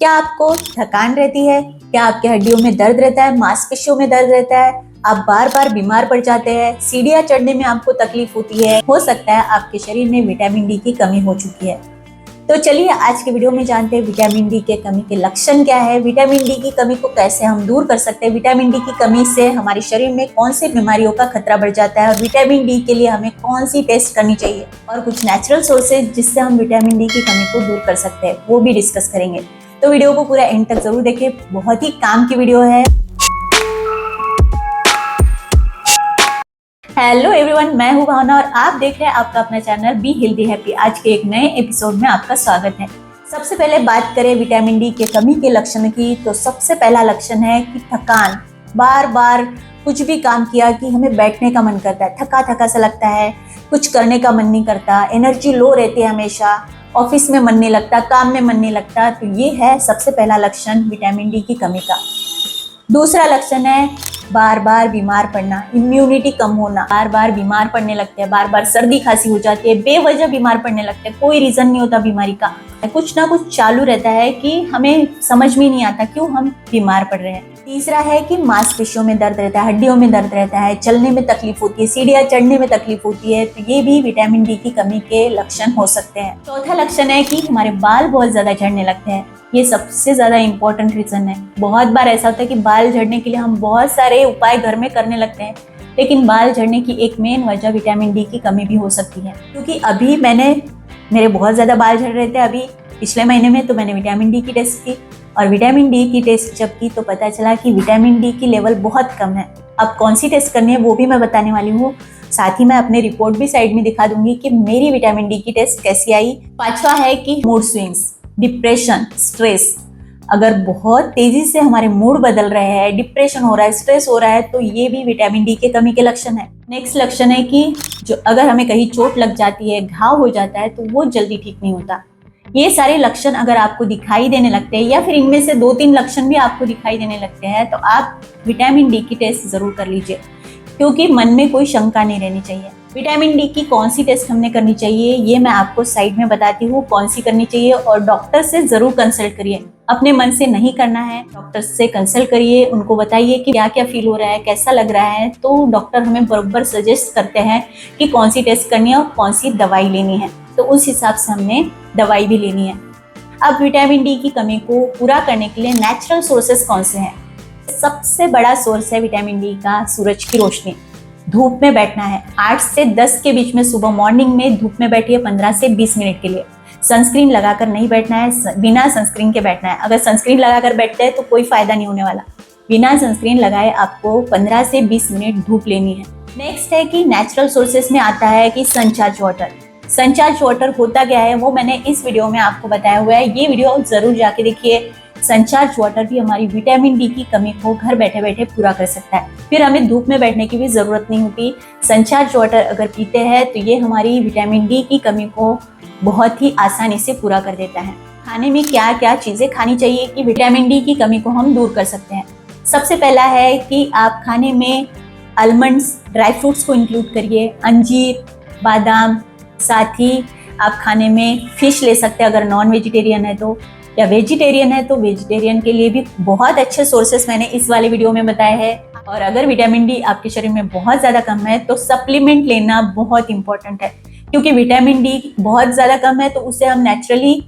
क्या आपको थकान रहती है? क्या आपके हड्डियों में दर्द रहता है, मांसपेशियों में दर्द रहता है? आप बार बार बीमार पड़ जाते हैं, सीढ़ियां चढ़ने में आपको तकलीफ होती है, हो सकता है आपके शरीर में विटामिन डी की कमी हो चुकी है। तो चलिए आज के वीडियो में जानते हैं विटामिन डी के कमी के लक्षण क्या है, विटामिन डी की कमी को कैसे हम दूर कर सकते हैं, विटामिन डी की कमी से हमारे शरीर में कौन सी बीमारियों का खतरा बढ़ जाता है और विटामिन डी के लिए हमें कौन सी टेस्ट करनी चाहिए और कुछ नेचुरल सोर्सेज जिससे हम विटामिन डी की कमी को दूर कर सकते हैं, वो भी डिस्कस करेंगे। तो वीडियो को पूरा एंड तक जरूर देखें, बहुत ही काम की वीडियो है। हेलो एवरीवन, मैं हूं भावना और आप देख रहे हैं आपका अपना चैनल बी हेल्दी हैप्पी। आज के एक नए एपिसोड में आपका स्वागत है। सबसे पहले बात करें विटामिन डी के कमी के लक्षण की, तो सबसे पहला लक्षण है कि थकान। बार बार कुछ भी काम किया कि हमें बैठने का मन करता है, थका थका सा लगता है, कुछ करने का मन नहीं करता, एनर्जी लो रहती है हमेशा, ऑफिस में मन नहीं लगता, काम में मन नहीं लगता। तो ये है सबसे पहला लक्षण विटामिन डी की कमी का। दूसरा लक्षण है बार बार बीमार पड़ना, इम्यूनिटी कम होना, बार बार बीमार पड़ने लगते हैं, बार बार सर्दी खांसी हो जाती है, बेवजह बीमार पड़ने लगते हैं, कोई रीजन नहीं होता बीमारी का, कुछ ना कुछ चालू रहता है कि हमें समझ में नहीं आता क्यों हम बीमार पड़ रहे हैं। तीसरा है कि मांसपेशियों में दर्द रहता है, हड्डियों में दर्द रहता है, चलने में तकलीफ होती है, सीढ़ियां चढ़ने में तकलीफ होती है, तो ये भी विटामिन डी की कमी के लक्षण हो सकते हैं। चौथा लक्षण है कि हमारे बाल बहुत ज्यादा झड़ने लगते हैं। ये सबसे ज्यादा इंपॉर्टेंट रीजन है। बहुत बार ऐसा होता है कि बाल झड़ने के लिए हम बहुत सारे उपाय घर में करने लगते हैं, लेकिन बाल झड़ने की एक मेन वजह विटामिन डी की कमी भी हो सकती है। क्योंकि अभी मेरे बहुत ज्यादा बाल झड़ रहे थे अभी पिछले महीने में, तो मैंने विटामिन डी की टेस्ट की और विटामिन डी की टेस्ट जब की तो पता चला कि विटामिन डी की लेवल बहुत कम है। अब कौन सी टेस्ट करनी है वो भी मैं बताने वाली हूँ, साथ ही मैं अपने रिपोर्ट भी साइड में दिखा दूंगी कि मेरी विटामिन डी की टेस्ट कैसी आई। पांचवा है कि मूड स्विंग्स, डिप्रेशन, स्ट्रेस। अगर बहुत तेजी से हमारे मूड बदल रहे हैं, डिप्रेशन हो रहा है, स्ट्रेस हो रहा है, तो ये भी विटामिन डी के कमी के लक्षण है। नेक्स्ट लक्षण है कि अगर हमें कहीं चोट लग जाती है, घाव हो जाता है, तो वो जल्दी ठीक नहीं होता। ये सारे लक्षण अगर आपको दिखाई देने लगते हैं या फिर इनमें से 2-3 लक्षण भी आपको दिखाई देने लगते हैं, तो आप विटामिन डी की टेस्ट जरूर कर लीजिए, क्योंकि मन में कोई शंका नहीं रहनी चाहिए। विटामिन डी की कौन सी टेस्ट हमने करनी चाहिए ये मैं आपको साइड में बताती हूँ कौन सी करनी चाहिए, और डॉक्टर से जरूर कंसल्ट करिए। अपने मन से नहीं करना है, डॉक्टर से कंसल्ट करिए, उनको बताइए कि क्या क्या फील हो रहा है, कैसा लग रहा है, तो डॉक्टर हमें बराबर सजेस्ट करते हैं कि कौन सी टेस्ट करनी है और कौन सी दवाई लेनी है, तो उस हिसाब से हमने दवाई भी लेनी है। अब विटामिन डी की कमी को पूरा करने के लिए नेचुरल सोर्सेस कौन से हैं? सबसे बड़ा सोर्स है विटामिन डी का सूरज की रोशनी। धूप में बैठना है, 8 से 10 के बीच में सुबह मॉर्निंग में धूप में बैठिए 15 से 20 मिनट के लिए। सनस्क्रीन लगाकर नहीं बैठना है, बिना सनस्क्रीन के बैठना है। अगर सनस्क्रीन लगाकर बैठते हैं तो कोई फायदा नहीं होने वाला। बिना सनस्क्रीन लगाए आपको 15 से 20 मिनट धूप लेनी है। नेक्स्ट है कि नेचुरल सोर्सेस में आता है कि सनचार्ज वाटर। सनचार्ज वाटर होता क्या है वो मैंने इस वीडियो में आपको बताया हुआ है, ये वीडियो जरूर जाके देखिए। सनचार्ज वाटर भी हमारी विटामिन डी की कमी को घर बैठे बैठे पूरा कर सकता है, फिर हमें धूप में बैठने की भी जरूरत नहीं होती। सनचार्ज वाटर अगर पीते हैं तो ये हमारी विटामिन डी की कमी को बहुत ही आसानी से पूरा कर देता है। खाने में क्या क्या चीजें खानी चाहिए कि विटामिन डी की कमी को हम दूर कर सकते हैं? सबसे पहला है कि आप खाने में आलमंड्स, ड्राई फ्रूट्स को इंक्लूड करिए, अंजीर, बादाम, साथ ही आप खाने में फिश ले सकते हैं अगर नॉन वेजिटेरियन है तो, या वेजिटेरियन है तो वेजिटेरियन के लिए भी बहुत अच्छे सोर्सेस मैंने इस वाले वीडियो में बताए हैं। और अगर विटामिन डी आपके शरीर में बहुत ज़्यादा कम है तो सप्लीमेंट लेना बहुत इंपॉर्टेंट है, क्योंकि विटामिन डी बहुत ज़्यादा कम है तो उसे हम नेचुरली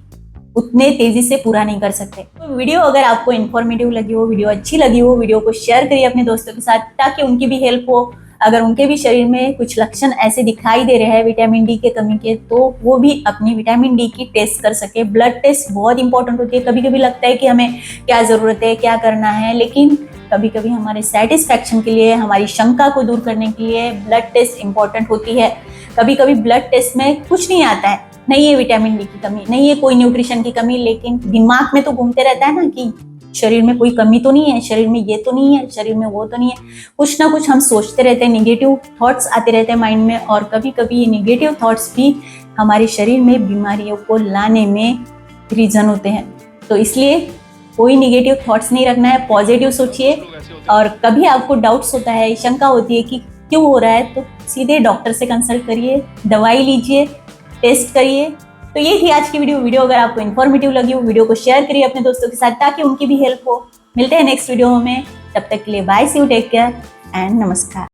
उतने तेजी से पूरा नहीं कर सकते। तो वीडियो अगर आपको इन्फॉर्मेटिव लगी हो, वीडियो अच्छी लगी हो, वीडियो को शेयर करिए अपने दोस्तों के साथ ताकि उनकी भी हेल्प हो। अगर उनके भी शरीर में कुछ लक्षण ऐसे दिखाई दे रहे हैं विटामिन डी के कमी के, तो वो भी अपनी विटामिन डी की टेस्ट कर सके। ब्लड टेस्ट बहुत इंपॉर्टेंट होती है। कभी कभी लगता है कि हमें क्या ज़रूरत है, क्या करना है, लेकिन कभी कभी हमारे सेटिस्फैक्शन के लिए, हमारी शंका को दूर करने के लिए ब्लड टेस्ट इंपॉर्टेंट होती है। कभी कभी ब्लड टेस्ट में कुछ नहीं आता है, नहीं है विटामिन डी की कमी, नहीं है कोई न्यूट्रिशन की कमी, लेकिन दिमाग में तो घूमते रहता है ना कि शरीर में कोई कमी तो नहीं है, शरीर में ये तो नहीं है, शरीर में वो तो नहीं है, कुछ ना कुछ हम सोचते रहते हैं, निगेटिव थॉट्स आते रहते हैं माइंड में, और कभी कभी ये निगेटिव थॉट्स भी हमारे शरीर में बीमारियों को लाने में रीजन होते हैं। तो इसलिए कोई निगेटिव थॉट्स नहीं रखना है, पॉजिटिव सोचिए। और कभी आपको डाउट्स होता है, शंका होती है कि क्यों हो रहा है, तो सीधे डॉक्टर से कंसल्ट करिए, दवाई लीजिए, टेस्ट करिए, तो ये थी आज की वीडियो अगर आपको इन्फॉर्मेटिव लगी हो, वीडियो को शेयर करिए अपने दोस्तों के साथ ताकि उनकी भी हेल्प हो। मिलते हैं नेक्स्ट वीडियो में, तब तक के लिए bye, see you, take care and नमस्कार।